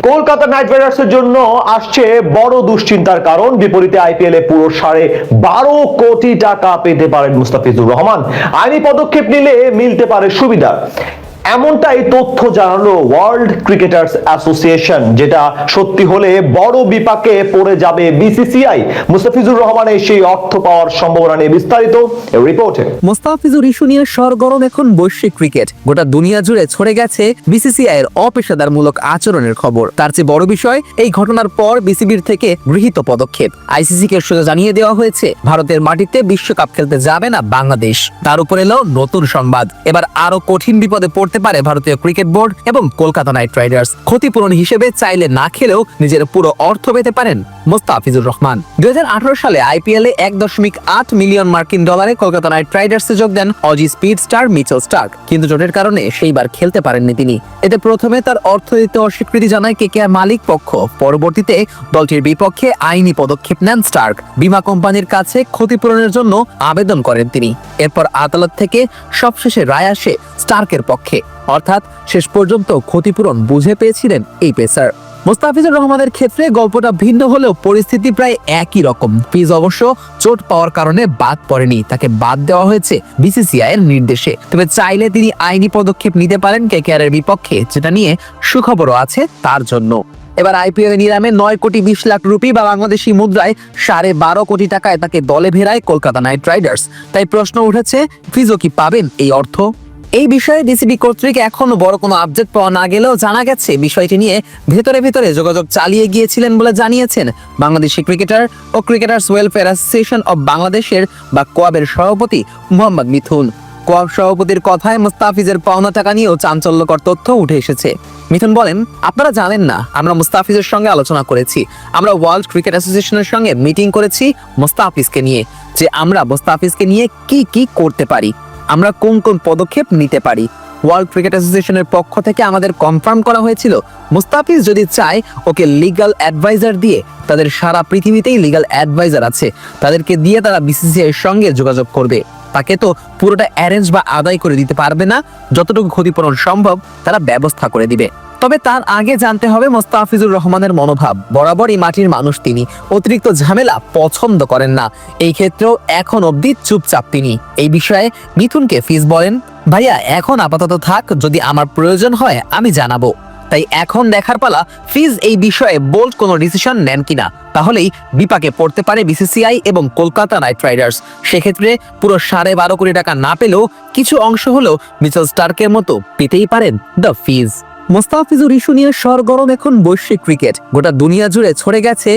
Kolkata night রাইডার্সের জন্য আসছে বড় দুশ্চিন্তার কারণ। বিপরীতে আইপিএল এ পুরো 12.5 কোটি টাকা পেতে পারেন মুস্তাফিজুর রহমান। আইনি পদক্ষেপ নিলে মিলতে পারে সুবিধা, এমনটাই তথ্য জানালো ওয়ার্ল্ড ক্রিকেটার্স অ্যাসোসিয়েশন, যেটা সত্যি হলে বড় বিপাকে পড়ে যাবে বিসিসিআই। মুস্তাফিজুর রহমানের সেই অর্থ পাওয়ার সম্ভাবনা নিয়ে বিস্তারিত রিপোর্টে। মুস্তাফিজুর ইস্যু নিয়ে সরগরম এখন বৈশ্বিক ক্রিকেট। গোটা দুনিয়া জুড়ে ছড়ে গেছে বিসিসিআই এর অপেশাদারমূলক আচরণের খবর। তার চেয়ে বড় বিষয়, এই ঘটনার পর বিসিবির থেকে গৃহীত পদক্ষেপ। আইসিসি কে সোজা জানিয়ে দেওয়া হয়েছে ভারতের মাটিতে বিশ্বকাপ খেলতে যাবে না বাংলাদেশ। তার উপর এলো নতুন সংবাদ, এবার আরো কঠিন বিপদে পড়তে পারে ভারতীয় ক্রিকেট বোর্ড এবং কলকাতা নাইট রাইডার্স। ক্ষতিপূরণ হিসেবে চাইলে না খেলেও নিজের পুরো অর্থ পেতে পারেন মুস্তাফিজুর রহমান। 2018 সালে আইপিএল এ 1.8 মিলিয়ন মার্কিন ডলারে কলকাতা নাইট রাইডার্সে যোগ দেন Aussie speed star Mitchell Starc, কিন্তু জোটের কারণে সেইবার খেলতে পারেননি তিনি। এতে প্রথমে তার অর্থ দিতে অস্বীকৃতি জানায় কেকেআর মালিক পক্ষ। পরবর্তীতে দলটির বিপক্ষে আইনি পদক্ষেপ নেন স্টার্ক। বীমা কোম্পানির কাছে ক্ষতিপূরণের জন্য আবেদন করেন তিনি। এরপর আদালত থেকে সবশেষে রায় আসে স্টার্কের পক্ষে, অর্থাৎ শেষ পর্যন্ত ক্ষতিপূরণ বুঝে পেয়েছিলেন এই পেসার। মুস্তাফিজুর রহমানের ক্ষেত্রে গল্পটা ভিন্ন হলেও পরিস্থিতি প্রায় একই রকম। ফিজ অবশ্য চোট পাওয়ার কারণে বাদ পড়েনি, তাকে বাদ দেওয়া হয়েছে বিসিসিআই এর নির্দেশে। তবে চাইলে তিনি আইনি পদক্ষেপ নিতে পারেন কেকেআর এর বিপক্ষে, যেটা নিয়ে সুখবরও আছে তার জন্য। এবার আইপিএল নিলামে 9 কোটি 20 লাখ রুপি বা বাংলাদেশি মুদ্রায় 12.5 কোটি টাকায় তাকে দলে ভেড়ায় কলকাতা নাইট রাইডার্স। তাই প্রশ্ন উঠেছে, ফিজও কি পাবেন এই অর্থ? এই বিষয়ে ডিসিবি কর্তৃক এখনো বড় কোনো আপডেট পাওয়া না গেলেও জানা গেছে বিষয়টি নিয়ে ভেতরে যোগাযোগ চালিয়ে গিয়েছিলেন বলে জানিয়েছেন বাংলাদেশি ক্রিকেটার ও ক্রিকেটার্স ওয়েলফেয়ার অ্যাসোসিয়েশন অব বাংলাদেশের বা কোয়াবের সভাপতি মোহাম্মদ মিথুন। কোয়াব সভাপতির কথায় মুস্তাফিজের পাওনা টাকা নিয়েও চাঞ্চল্যকর তথ্য উঠে এসেছে। মিথুন বলেন, আপনারা জানেন না, আমরা মুস্তাফিজের সঙ্গে আলোচনা করেছি। আমরা ওয়ার্ল্ড ক্রিকেট অ্যাসোসিয়েশনের সঙ্গে মিটিং করেছি মুস্তাফিজকে নিয়ে, যে আমরা মুস্তাফিজকে নিয়ে কি করতে পারি, আমরা কোন পদক্ষেপ নিতে পারি। ওয়ার্ল্ড ক্রিকেট অ্যাসোসিয়েশনের পক্ষ থেকে আমাদের কনফার্ম করা হয়েছিল মুস্তাফিজ যদি চায় ওকে লিগ্যাল অ্যাডভাইজার দিয়ে, তাদের সারা পৃথিবীতেই লিগ্যাল অ্যাডভাইজার আছে, তাদেরকে দিয়ে তারা বিসিসিআই এর সঙ্গে যোগাযোগ করবে। তাকে তো পুরোটা অ্যারেঞ্জ বা আদায় করে দিতে পারবে না, যতটুকু ক্ষতিপূরণ সম্ভব তারা ব্যবস্থা করে দিবে। তবে তার আগে জানতে হবে মুস্তাফিজুর রহমানের মনোভাব। বরাবরই মাটির মানুষ তিনি, অতিরিক্ত ঝামেলা পছন্দ করেন না। এই ক্ষেত্রেও এখন অবধি চুপচাপ তিনি। এই বিষয়ে মিথুনকে ফিজ বলেন, ভাইয়া এখন আপাতত থাক, যদি আমার প্রয়োজন হয় আমি জানাবো। তাই এখন দেখার পালা ফিজ এই বিষয়ে বোল্ড কোনো ডিসিশন নেন কিনা, তাহলেই বিপাকে পড়তে পারে বিসিসিআই এবং কলকাতা নাইট রাইডার্স। সেক্ষেত্রে পুরো 12.5 কোটি টাকা না পেলেও কিছু অংশ হলেও মিচেল স্টার্কের মতো পেতেই পারেন দ্য ফিজ। মুস্তাফিজুর ইস্যু নিয়ে সরগরম এখন বৈশ্বিক ক্রিকেট। গোটা দুনিয়া জুড়ে ছড়ে গেছে